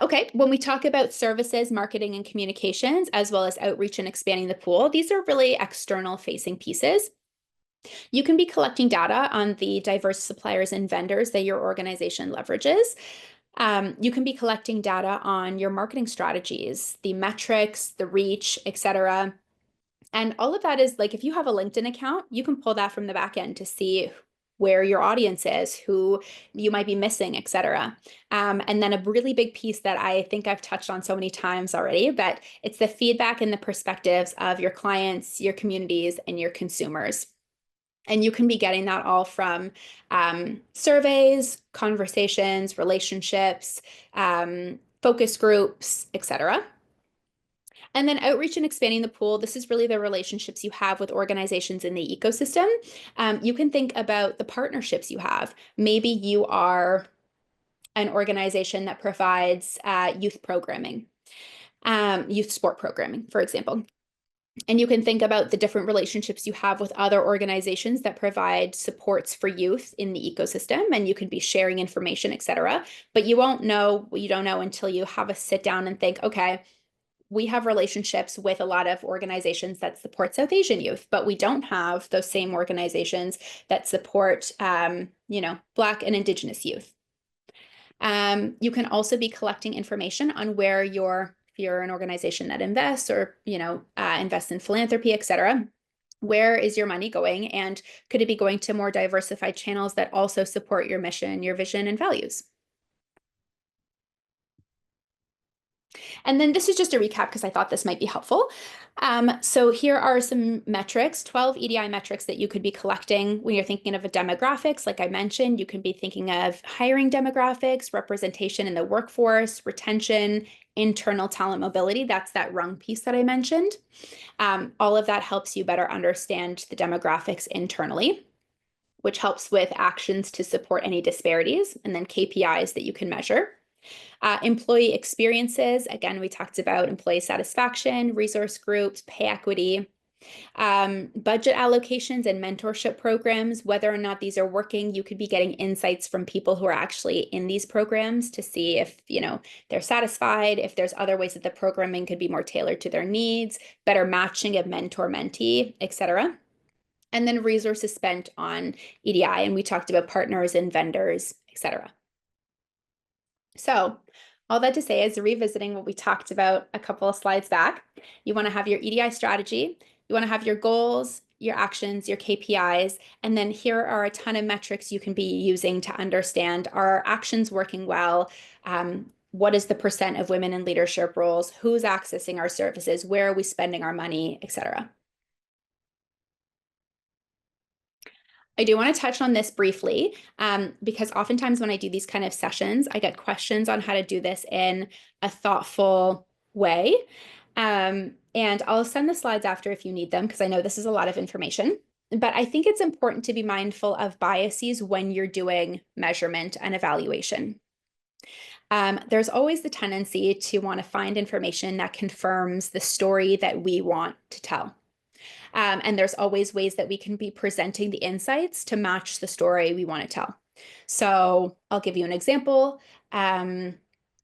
Okay, when we talk about services, marketing, and communications, as well as outreach and expanding the pool, these are really external facing pieces. You can be collecting data on the diverse suppliers and vendors that your organization leverages. You can be collecting data on your marketing strategies, the metrics, the reach, et cetera. And all of that is like, if you have a LinkedIn account, you can pull that from the back end to see where your audience is, who you might be missing, et cetera. And then a really big piece that I think I've touched on so many times already, but it's the feedback and the perspectives of your clients, your communities, and your consumers. And you can be getting that all from surveys, conversations, relationships, focus groups, et cetera. And then outreach and expanding the pool. This is really the relationships you have with organizations in the ecosystem. You can think about the partnerships you have. Maybe you are an organization that provides youth programming, youth sport programming, for example. And you can think about the different relationships you have with other organizations that provide supports for youth in the ecosystem, and you can be sharing information, et cetera. But you won't know what you don't know until you have a sit down and think, okay, we have relationships with a lot of organizations that support South Asian youth, but we don't have those same organizations that support, Black and Indigenous youth. You can also be collecting information on where if you're an organization that invests or, invests in philanthropy, et cetera, where is your money going? And could it be going to more diversified channels that also support your mission, your vision, and values? And then this is just a recap because I thought this might be helpful. So here are some metrics, 12 EDI metrics that you could be collecting when you're thinking of a demographics. Like I mentioned, you can be thinking of hiring demographics, representation in the workforce, retention, internal talent mobility. That's that rung piece that I mentioned. All of that helps you better understand the demographics internally, which helps with actions to support any disparities, and then KPIs that you can measure. Employee experiences, again, we talked about employee satisfaction, resource groups, pay equity, budget allocations and mentorship programs. Whether or not these are working, you could be getting insights from people who are actually in these programs to see if, they're satisfied, if there's other ways that the programming could be more tailored to their needs, better matching of mentor-mentee, et cetera. And then resources spent on EDI, and we talked about partners and vendors, et cetera. So All that to say is revisiting what we talked about a couple of slides back. You want to have your EDI strategy, you want to have your goals, your actions, your KPIs, and then here are a ton of metrics you can be using to understand, are our actions working well? What is the percent of women in leadership roles? Who's accessing our services? Where are we spending our money, etc. I do want to touch on this briefly because oftentimes when I do these kind of sessions, I get questions on how to do this in a thoughtful way. And I'll send the slides after if you need them because I know this is a lot of information. But I think it's important to be mindful of biases when you're doing measurement and evaluation. There's always the tendency to want to find information that confirms the story that we want to tell. And there's always ways that we can be presenting the insights to match the story we want to tell. So I'll give you an example.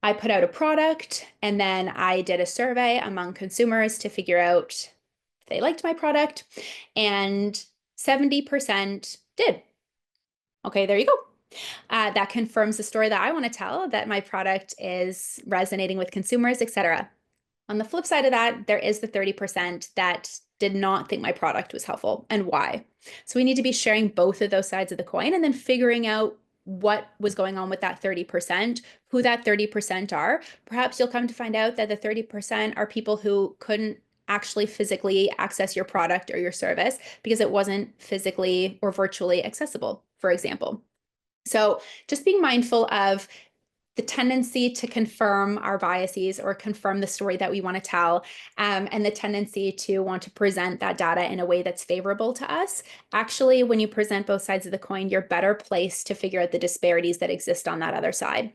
I put out a product and then I did a survey among consumers to figure out if they liked my product, and 70% did. Okay, there you go. That confirms the story that I want to tell, that my product is resonating with consumers, etc. On the flip side of that, there is the 30% that did not think my product was helpful and why. So we need to be sharing both of those sides of the coin and then figuring out what was going on with that 30%, who that 30% are. Perhaps you'll come to find out that the 30% are people who couldn't actually physically access your product or your service because it wasn't physically or virtually accessible, for example. So just being mindful of the tendency to confirm our biases or confirm the story that we want to tell, and the tendency to want to present that data in a way that's favorable to us. Actually, when you present both sides of the coin, you're better placed to figure out the disparities that exist on that other side.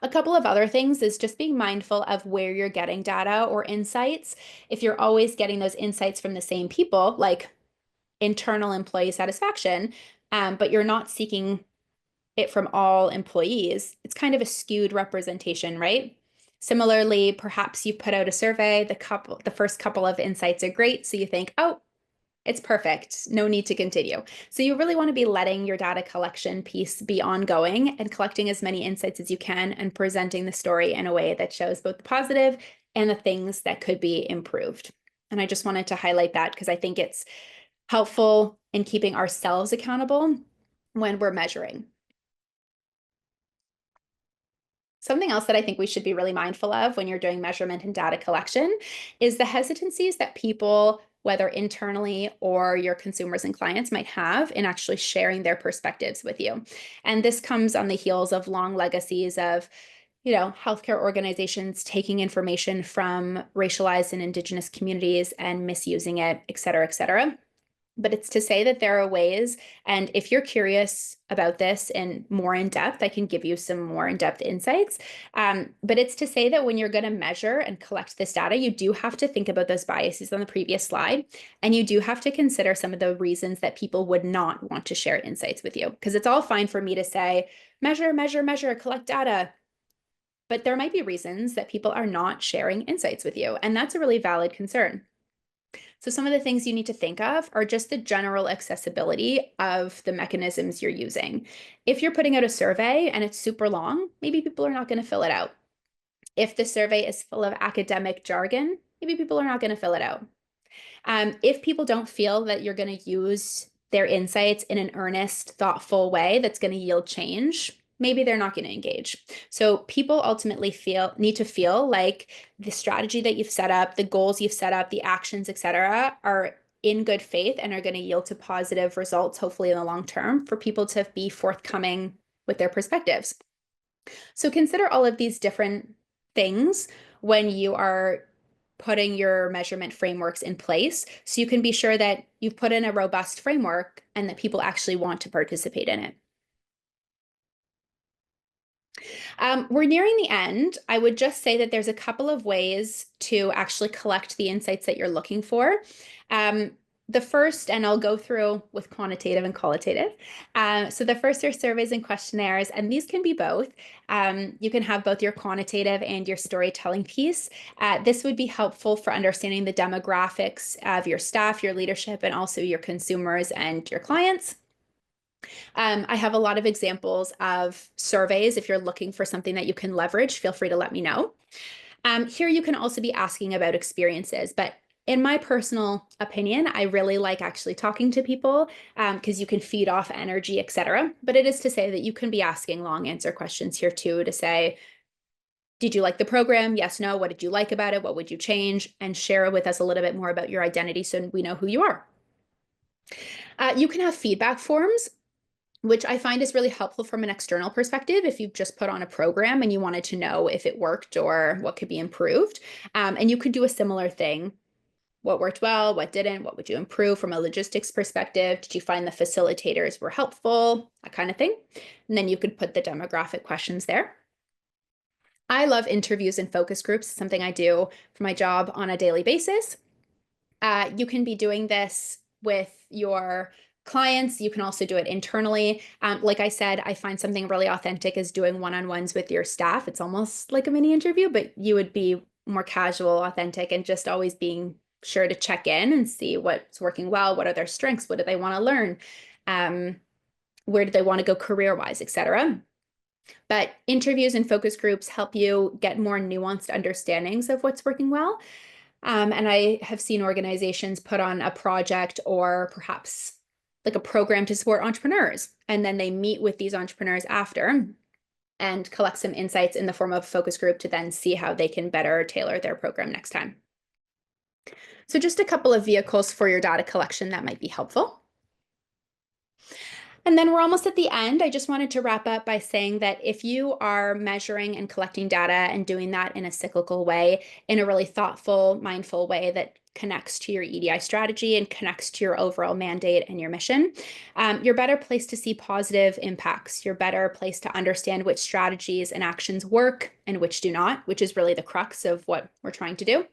A couple of other things is just being mindful of where you're getting data or insights. If you're always getting those insights from the same people, like internal employee satisfaction, but you're not seeking it from all employees, it's kind of a skewed representation, right? Similarly, perhaps you put out a survey, the first couple of insights are great, so you think, oh, it's perfect, no need to continue. So you really want to be letting your data collection piece be ongoing and collecting as many insights as you can and presenting the story in a way that shows both the positive and the things that could be improved. And I just wanted to highlight that because I think it's helpful in keeping ourselves accountable when we're measuring. Something else that I think we should be really mindful of when you're doing measurement and data collection is the hesitancies that people, whether internally or your consumers and clients, might have in actually sharing their perspectives with you. And this comes on the heels of long legacies of healthcare organizations taking information from racialized and indigenous communities and misusing it, et cetera, et cetera. But it's to say that there are ways, and if you're curious about this and more in depth, I can give you some more in-depth insights. But it's to say that when you're going to measure and collect this data, you do have to think about those biases on the previous slide, and you do have to consider some of the reasons that people would not want to share insights with you. Because it's all fine for me to say, measure, measure, measure, collect data. But there might be reasons that people are not sharing insights with you, and that's a really valid concern. So some of the things you need to think of are just the general accessibility of the mechanisms you're using. If you're putting out a survey and it's super long, maybe people are not going to fill it out. If the survey is full of academic jargon, maybe people are not going to fill it out. If people don't feel that you're going to use their insights in an earnest, thoughtful way that's going to yield change, maybe they're not going to engage. So people ultimately need to feel like the strategy that you've set up, the goals you've set up, the actions, etc., are in good faith and are going to yield to positive results, hopefully in the long term, for people to be forthcoming with their perspectives. So consider all of these different things when you are putting your measurement frameworks in place so you can be sure that you've put in a robust framework and that people actually want to participate in it. We're nearing the end. I would just say that there's a couple of ways to actually collect the insights that you're looking for. The first, and I'll go through with quantitative and qualitative. So the first are surveys and questionnaires, and these can be both. You can have both your quantitative and your storytelling piece. This would be helpful for understanding the demographics of your staff, your leadership, and also your consumers and your clients. I have a lot of examples of surveys. If you're looking for something that you can leverage, feel free to let me know. Here you can also be asking about experiences, but in my personal opinion, I really like actually talking to people because you can feed off energy, etc. But it is to say that you can be asking long answer questions here too to say, did you like the program? Yes, no. What did you like about it? What would you change? And share with us a little bit more about your identity so we know who you are. You can have feedback forms, which I find is really helpful from an external perspective if you've just put on a program and you wanted to know if it worked or what could be improved. And you could do a similar thing. What worked well, what didn't, what would you improve from a logistics perspective? Did you find the facilitators were helpful? That kind of thing. And then you could put the demographic questions there. I love interviews and focus groups, something I do for my job on a daily basis. You can be doing this with your clients. You can also do it internally. Like I said, I find something really authentic is doing one-on-ones with your staff. It's almost like a mini interview, but you would be more casual, authentic, and just always being sure to check in and see what's working well, what are their strengths, what do they want to learn, where do they want to go career-wise, etc. But interviews and focus groups help you get more nuanced understandings of what's working well. And I have seen organizations put on a project or perhaps like a program to support entrepreneurs. And then they meet with these entrepreneurs after and collect some insights in the form of a focus group to then see how they can better tailor their program next time. So just a couple of vehicles for your data collection that might be helpful. And then we're almost at the end. I just wanted to wrap up by saying that if you are measuring and collecting data and doing that in a cyclical way, in a really thoughtful, mindful way that connects to your EDI strategy and connects to your overall mandate and your mission, you're better placed to see positive impacts. You're better placed to understand which strategies and actions work and which do not, which is really the crux of what we're trying to do.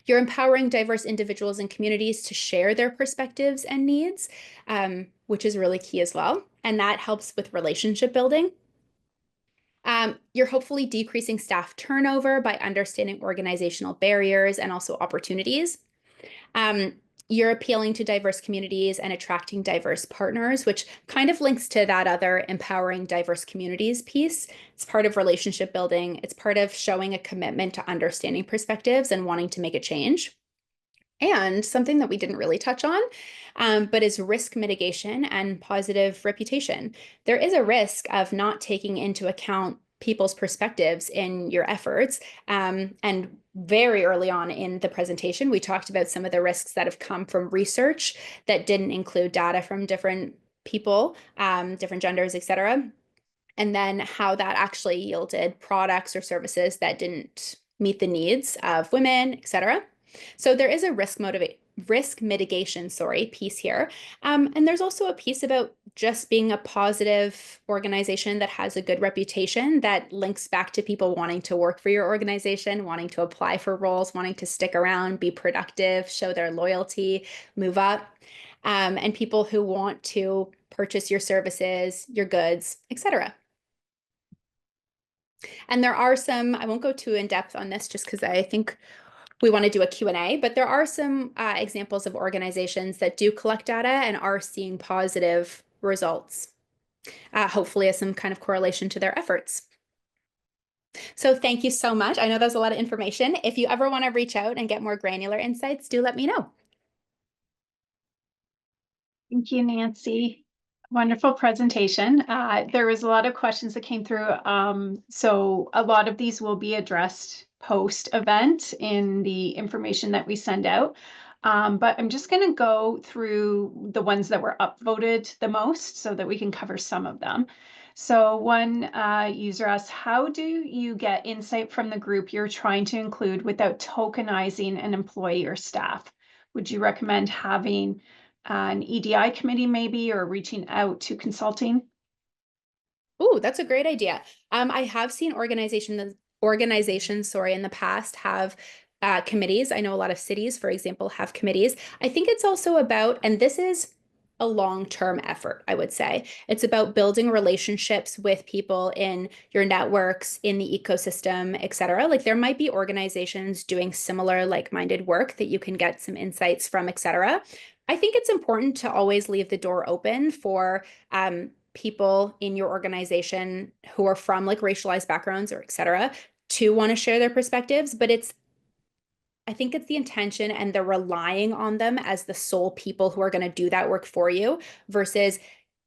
You're empowering diverse individuals and communities to share their perspectives and needs, which is really key as well. And that helps with relationship building. You're hopefully decreasing staff turnover by understanding organizational barriers and also opportunities. You're appealing to diverse communities and attracting diverse partners, which kind of links to that other empowering diverse communities piece. It's part of relationship building. It's part of showing a commitment to understanding perspectives and wanting to make a change. And something that we didn't really touch on, but is risk mitigation and positive reputation. There is a risk of not taking into account people's perspectives in your efforts. And very early on in the presentation, we talked about some of the risks that have come from research that didn't include data from different people, different genders, et cetera. And then how that actually yielded products or services that didn't meet the needs of women, et cetera. So there is a risk mitigation, piece here. And there's also a piece about just being a positive organization that has a good reputation that links back to people wanting to work for your organization, wanting to apply for roles, wanting to stick around, be productive, show their loyalty, move up, and people who want to purchase your services, your goods, etc. And there are some, I won't go too in depth on this just because I think we want to do a Q&A, but there are some examples of organizations that do collect data and are seeing positive results, hopefully as some kind of correlation to their efforts. So thank you so much. I know that was a lot of information. If you ever want to reach out and get more granular insights, do let me know. Thank you, Nancy. Wonderful presentation. There was a lot of questions that came through. So a lot of these will be addressed post-event in the information that we send out. But I'm just going to go through the ones that were upvoted the most so that we can cover some of them. So one user asked, how do you get insight from the group you're trying to include without tokenizing an employee or staff? Would you recommend having an EDI committee maybe, or reaching out to consulting? Oh, that's a great idea. I have seen organizations, in the past have committees. I know a lot of cities, for example, have committees. I think it's also about, and this is a long-term effort, I would say. It's about building relationships with people in your networks, in the ecosystem, et cetera. Like there might be organizations doing similar like-minded work that you can get some insights from, et cetera. I think it's important to always leave the door open for people in your organization who are from like racialized backgrounds or et cetera to want to share their perspectives, but I think it's the intention and the relying on them as the sole people who are going to do that work for you versus,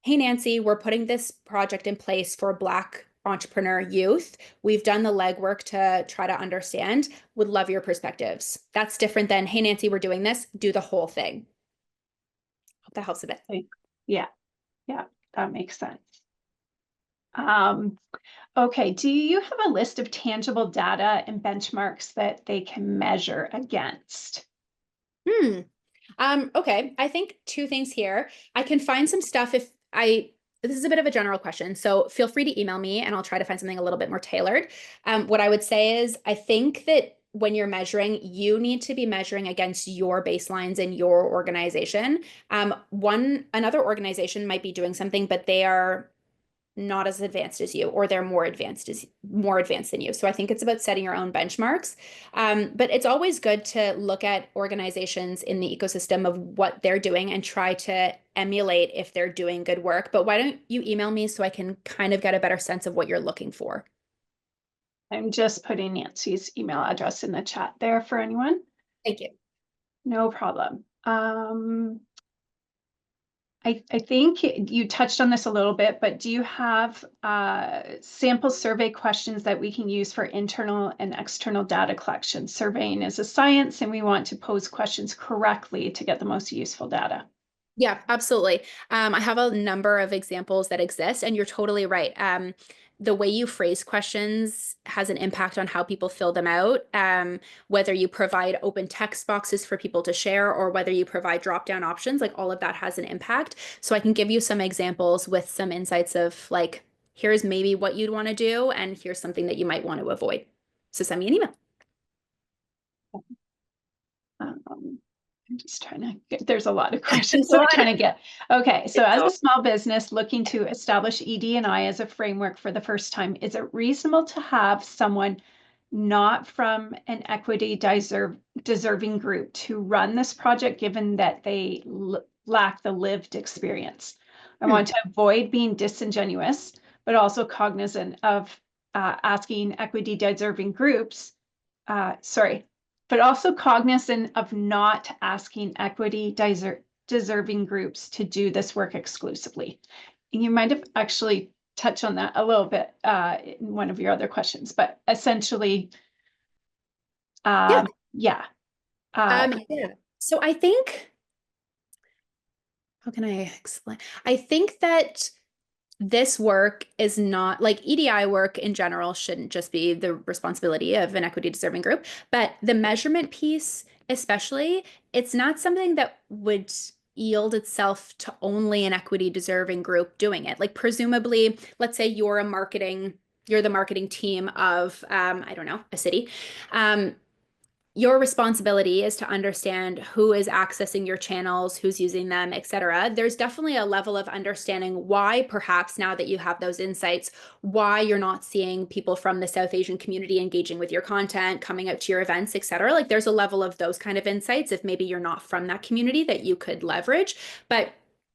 hey, Nancy, we're putting this project in place for Black entrepreneur youth. We've done the legwork to try to understand. Would love your perspectives. That's different than, hey, Nancy, we're doing this. Do the whole thing. Hope that helps a bit. Yeah, yeah, that makes sense. Okay, do you have a list of tangible data and benchmarks that they can measure against? Hmm. Okay. I think two things here. I can find some stuff this is a bit of a general question, so feel free to email me and I'll try to find something a little bit more tailored. What I would say is I think that when you're measuring, you need to be measuring against your baselines in your organization. Another organization might be doing something, but they are not as advanced as you, or they're more advanced than you. So I think it's about setting your own benchmarks. But it's always good to look at organizations in the ecosystem of what they're doing and try to emulate if they're doing good work. But why don't you email me so I can kind of get a better sense of what you're looking for? I'm just putting Nancy's email address in the chat there for anyone. Thank you. No problem. I think you touched on this a little bit, but do you have sample survey questions that we can use for internal and external data collection? Surveying is a science, and we want to pose questions correctly to get the most useful data. Yeah, absolutely. I have a number of examples that exist, and you're totally right. The way you phrase questions has an impact on how people fill them out. Whether you provide open text boxes for people to share or whether you provide drop-down options, like all of that has an impact. So I can give you some examples with some insights of like, here's maybe what you'd want to do, and here's something that you might want to avoid. So send me an email. Um, I'm just trying to get, there's a lot of questions that we're trying to get. Okay, so as a small business looking to establish ED&I as a framework for the first time, is it reasonable to have someone not from an equity deserving group to run this project, given that they lack the lived experience? I want to avoid being disingenuous, but also cognizant of asking equity deserving groups, sorry, but also cognizant of not asking equity deserving groups to do this work exclusively. And you might have actually touched on that a little bit in one of your other questions, but essentially, Yeah. yeah. Yeah. So I think, how can I explain? I think that this work is not like EDI work in general shouldn't just be the responsibility of an equity deserving group, but the measurement piece, especially, it's not something that would yield itself to only an equity deserving group doing it. Like presumably, let's say you're the marketing team of I don't know, a city. Your responsibility is to understand who is accessing your channels, who's using them, etc. There's definitely a level of understanding why, perhaps now that you have those insights, why you're not seeing people from the South Asian community engaging with your content, coming out to your events, etc. Like there's a level of those kind of insights if maybe you're not from that community that you could leverage. But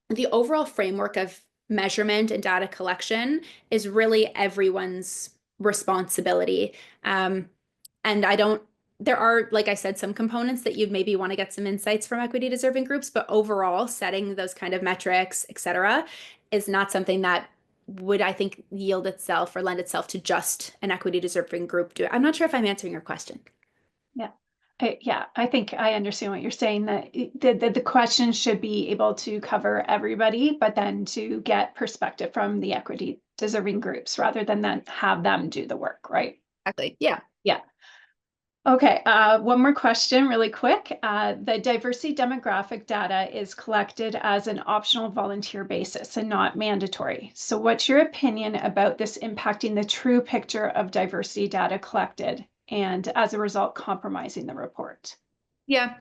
the overall framework of measurement and data collection is really everyone's responsibility. And I don't there are, like I said, some components that you'd maybe want to get some insights from equity deserving groups, but overall, setting those kind of metrics, et cetera, is not something that would, I think, yield itself or lend itself to just an equity deserving group do. I'm not sure if I'm answering your question. Yeah. Yeah, I think I understand what you're saying, that the question should be able to cover everybody, but then to get perspective from the equity deserving groups rather than then have them do the work, right? Exactly. Yeah. Yeah. Okay, one more question really quick. The diversity demographic data is collected as an optional volunteer basis and not mandatory. So what's your opinion about this impacting the true picture of diversity data collected and as a result compromising the report? Yeah.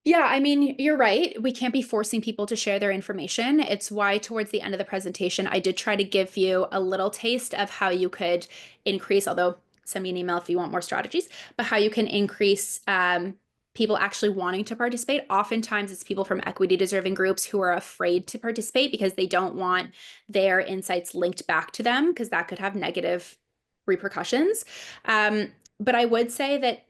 Yeah, I mean, you're right. We can't be forcing people to share their information. It's why, towards the end of the presentation, I did try to give you a little taste of how you could increase, although send me an email if you want more strategies, but how you can increase people actually wanting to participate. Oftentimes, it's people from equity deserving groups who are afraid to participate because they don't want their insights linked back to them, because that could have negative repercussions. But I would say that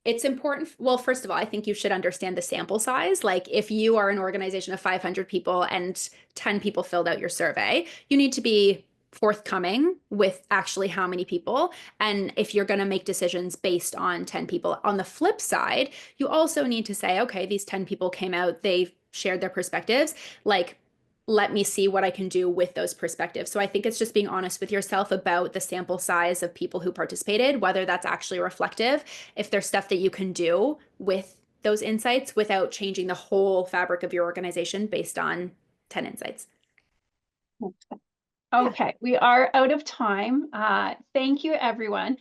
it's important. Well, first of all, I think you should understand the sample size. Like if you are an organization of 500 people and 10 people filled out your survey, you need to be forthcoming with actually how many people. And if you're going to make decisions based on 10 people, on the flip side, you also need to say, okay, these 10 people came out, they shared their perspectives. Like, let me see what I can do with those perspectives. So I think it's just being honest with yourself about the sample size of people who participated, whether that's actually reflective, if there's stuff that you can do with those insights without changing the whole fabric of your organization based on 10 insights. Yeah. Okay, we are out of time. Thank you, everyone.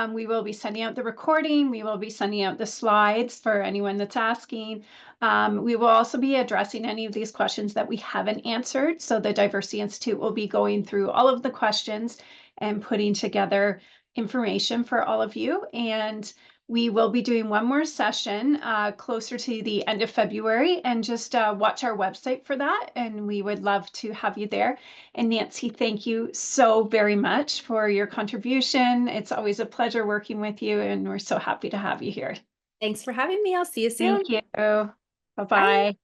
We will be sending out the recording. We will be sending out the slides for anyone that's asking. We will also be addressing any of these questions that we haven't answered. So the Diversity Institute will be going through all of the questions and putting together information for all of you. And we will be doing one more session closer to the end of February, and just watch our website for that. And we would love to have you there. And Nancy, thank you so very much for your contribution. It's always a pleasure working with you, and we're so happy to have you here. Thanks for having me. I'll see you soon. Thank you. Bye. Bye-bye.